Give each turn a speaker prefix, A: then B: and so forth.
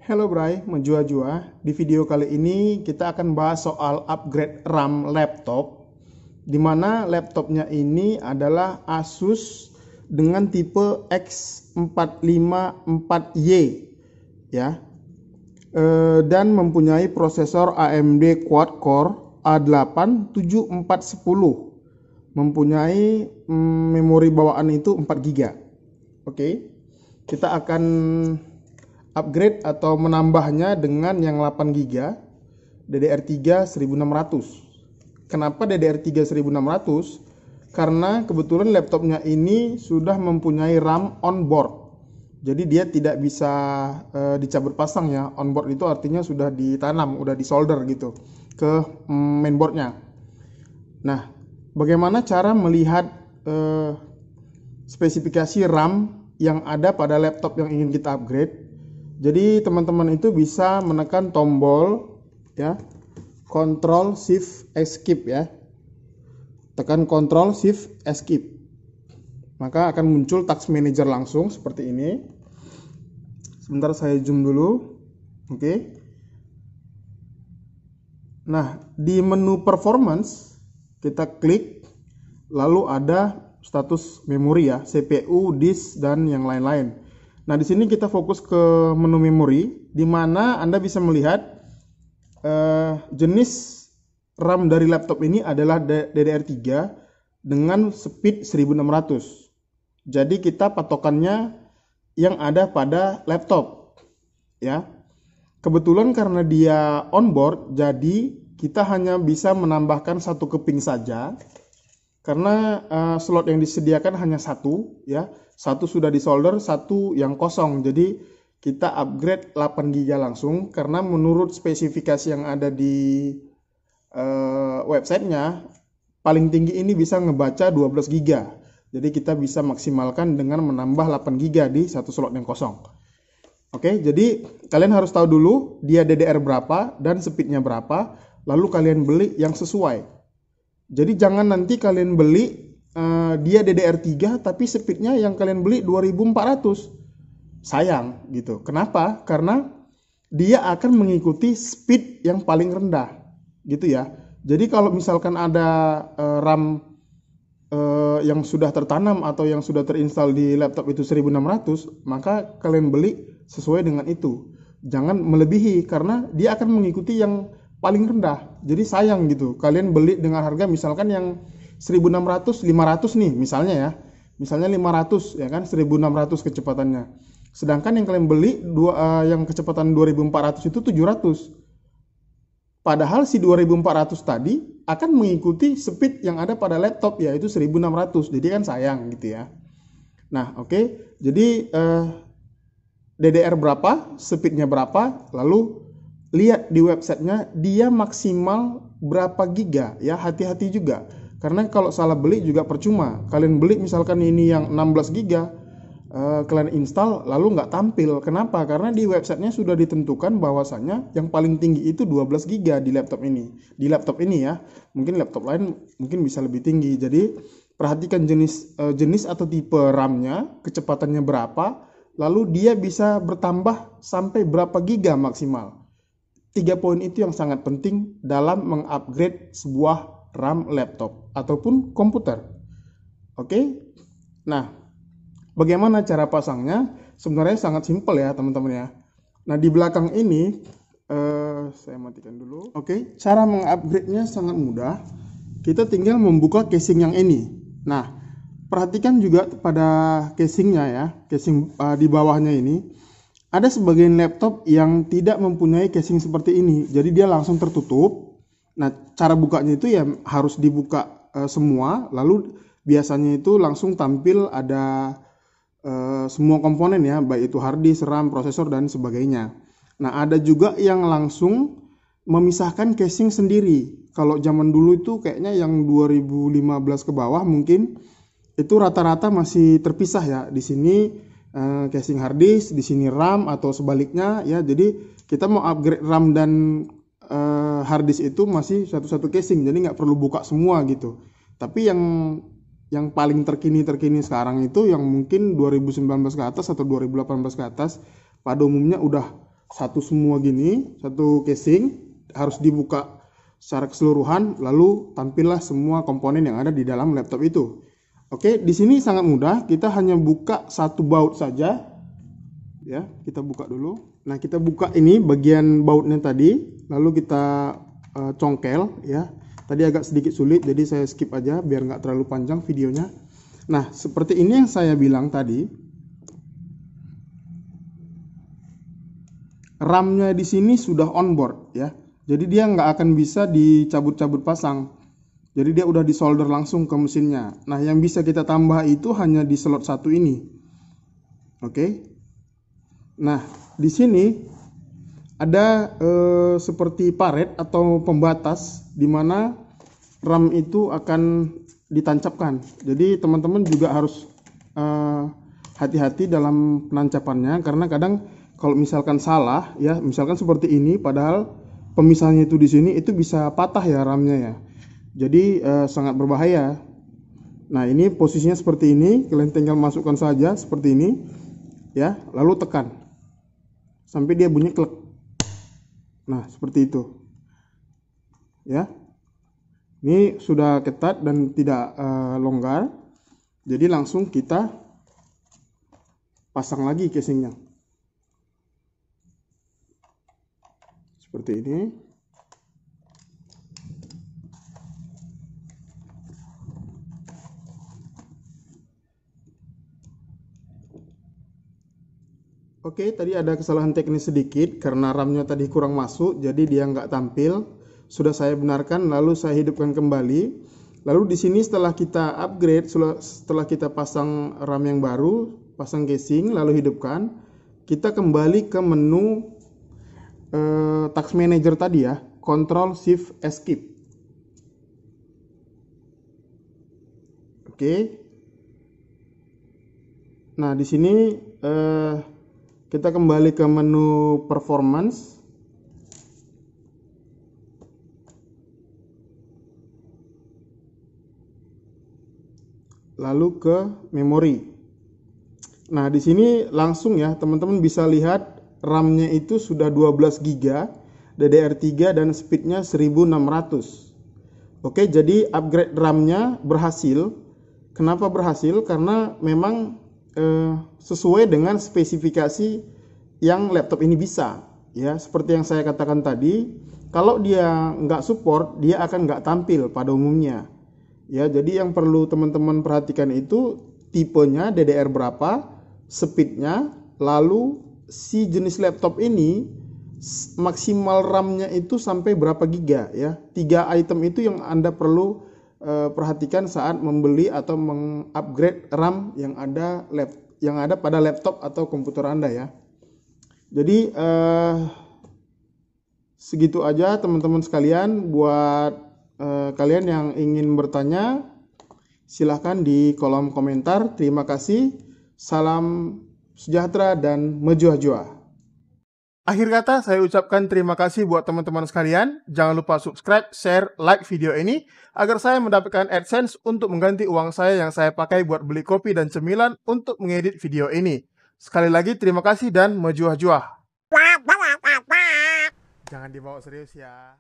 A: Hello Bray, menjua-jua. Di video kali ini kita akan bahas soal upgrade RAM laptop, di mana laptopnya ini adalah Asus dengan tipe X454Y ya, dan mempunyai prosesor AMD quad-core A8 7410, mempunyai memori bawaan itu 4 GB. Oke, kita akan upgrade atau menambahnya dengan yang 8 GB DDR3 1600. Kenapa DDR3 1600? Karena kebetulan laptopnya ini sudah mempunyai RAM onboard. Jadi dia tidak bisa dicabut pasang ya. Onboard itu artinya sudah ditanam, udah disolder gitu ke mainboardnya. Nah, bagaimana cara melihat spesifikasi RAM yang ada pada laptop yang ingin kita upgrade? Jadi teman-teman itu bisa menekan tombol ya, Ctrl Shift Escape ya. Tekan Ctrl Shift Escape. Maka akan muncul Task Manager langsung seperti ini. Sebentar saya zoom dulu. Oke. Nah, di menu Performance kita klik, lalu ada status memori ya, CPU, disk dan yang lain-lain. Nah, di sini kita fokus ke menu memori, di mana Anda bisa melihat jenis RAM dari laptop ini adalah DDR3 dengan speed 1600. Jadi kita patokannya yang ada pada laptop ya. Kebetulan karena dia onboard, jadi kita hanya bisa menambahkan satu keping saja. Karena slot yang disediakan hanya satu ya. Satu sudah disolder, satu yang kosong. Jadi kita upgrade 8 GB langsung, karena menurut spesifikasi yang ada di websitenya, paling tinggi ini bisa ngebaca 12 GB. Jadi kita bisa maksimalkan dengan menambah 8 GB di satu slot yang kosong. Oke, jadi kalian harus tahu dulu dia DDR berapa dan speednya berapa, lalu kalian beli yang sesuai. Jadi jangan nanti kalian beli dia DDR3 tapi speednya yang kalian beli 2400. Sayang gitu. Kenapa? Karena dia akan mengikuti speed yang paling rendah gitu ya. Jadi kalau misalkan ada RAM yang sudah tertanam atau yang sudah terinstall di laptop itu 1600, maka kalian beli sesuai dengan itu. Jangan melebihi, karena dia akan mengikuti yang paling rendah. Jadi sayang gitu. Kalian beli dengan harga misalkan yang 1600, 500 nih misalnya ya. Misalnya 500 ya kan, 1600 kecepatannya. Sedangkan yang kalian beli yang kecepatan 2400 itu 700. Padahal si 2400 tadi akan mengikuti speed yang ada pada laptop yaitu 1600. Jadi kan sayang gitu ya. Nah, oke. Jadi DDR berapa, speednya berapa, lalu lihat di websitenya dia maksimal berapa giga ya, hati-hati juga. Karena kalau salah beli juga percuma. Kalian beli misalkan ini yang 16 GB, kalian install lalu nggak tampil. Kenapa? Karena di websitenya sudah ditentukan bahwasanya yang paling tinggi itu 12 GB di laptop ini. Di laptop ini ya, mungkin laptop lain mungkin bisa lebih tinggi. Jadi perhatikan jenis atau tipe RAM-nya, kecepatannya berapa, lalu dia bisa bertambah sampai berapa giga maksimal. 3 poin itu yang sangat penting dalam mengupgrade sebuah RAM laptop ataupun komputer. Oke. Nah, bagaimana cara pasangnya? Sebenarnya sangat simpel ya teman-teman ya. Nah, di belakang ini saya matikan dulu. Oke, cara mengupgrade-nya sangat mudah. Kita tinggal membuka casing yang ini. Nah, perhatikan juga pada casingnya ya, casing di bawahnya ini. Ada sebagian laptop yang tidak mempunyai casing seperti ini, jadi dia langsung tertutup. Nah, cara bukanya itu ya harus dibuka semua, lalu biasanya itu langsung tampil ada semua komponen ya, baik itu hard disk, RAM, prosesor dan sebagainya. Nah, ada juga yang langsung memisahkan casing sendiri. Kalau zaman dulu itu kayaknya yang 2015 ke bawah mungkin itu rata-rata masih terpisah ya. Di sini casing hard disk, di sini RAM atau sebaliknya ya. Jadi kita mau upgrade RAM dan hard disk itu masih satu-satu casing, jadi nggak perlu buka semua gitu. Tapi yang paling terkini sekarang itu yang mungkin 2019 ke atas atau 2018 ke atas pada umumnya udah satu semua gini, satu casing harus dibuka secara keseluruhan, lalu tampillah semua komponen yang ada di dalam laptop itu. Oke, di sini sangat mudah, kita hanya buka satu baut saja. Ya, kita buka dulu. Nah, kita buka ini bagian bautnya tadi, lalu kita congkel ya. Tadi agak sedikit sulit, jadi saya skip aja biar nggak terlalu panjang videonya. Nah, seperti ini yang saya bilang tadi. RAM-nya di sini sudah onboard ya. Jadi dia nggak akan bisa dicabut-cabut pasang. Jadi dia udah disolder langsung ke mesinnya. Nah, yang bisa kita tambah itu hanya di slot satu ini. Oke. Nah, di sini ada seperti paret atau pembatas di mana RAM itu akan ditancapkan. Jadi teman-teman juga harus hati-hati dalam penancapannya, karena kadang kalau misalkan salah ya, misalkan seperti ini padahal pemisahnya itu di sini, itu bisa patah ya RAM-nya ya. Jadi sangat berbahaya. Nah, ini posisinya seperti ini, kalian tinggal masukkan saja seperti ini ya, lalu tekan sampai dia bunyi klek. Nah, seperti itu ya. Ini sudah ketat dan tidak longgar, jadi langsung kita pasang lagi casingnya seperti ini. Oke, tadi ada kesalahan teknis sedikit karena RAM-nya tadi kurang masuk, jadi dia nggak tampil. Sudah saya benarkan, lalu saya hidupkan kembali. Lalu di sini setelah kita upgrade, setelah kita pasang RAM yang baru, pasang casing, lalu hidupkan, kita kembali ke menu Task Manager tadi ya, Control Shift Escape. Oke. Nah, di sini kita kembali ke menu Performance. Lalu ke memori. Nah, di sini langsung ya, teman-teman bisa lihat RAM-nya itu sudah 12 GB, DDR3 dan speednya 1600. Oke, jadi upgrade RAM-nya berhasil. Kenapa berhasil? Karena memang sesuai dengan spesifikasi yang laptop ini bisa. Ya, seperti yang saya katakan tadi, kalau dia nggak support, dia akan nggak tampil pada umumnya. Ya, jadi yang perlu teman-teman perhatikan itu tipenya DDR berapa, speednya, lalu si jenis laptop ini maksimal RAM-nya itu sampai berapa giga ya. 3 item itu yang Anda perlu perhatikan saat membeli atau mengupgrade RAM yang ada pada laptop atau komputer Anda ya. Jadi segitu aja teman-teman sekalian. Buat kalian yang ingin bertanya, silahkan di kolom komentar. Terima kasih. Salam sejahtera dan mejua-jua. Akhir kata, saya ucapkan terima kasih buat teman-teman sekalian. Jangan lupa subscribe, share, like video ini agar saya mendapatkan AdSense untuk mengganti uang saya yang saya pakai buat beli kopi dan cemilan untuk mengedit video ini. Sekali lagi terima kasih dan mejua-jua. Jangan dibawa serius ya.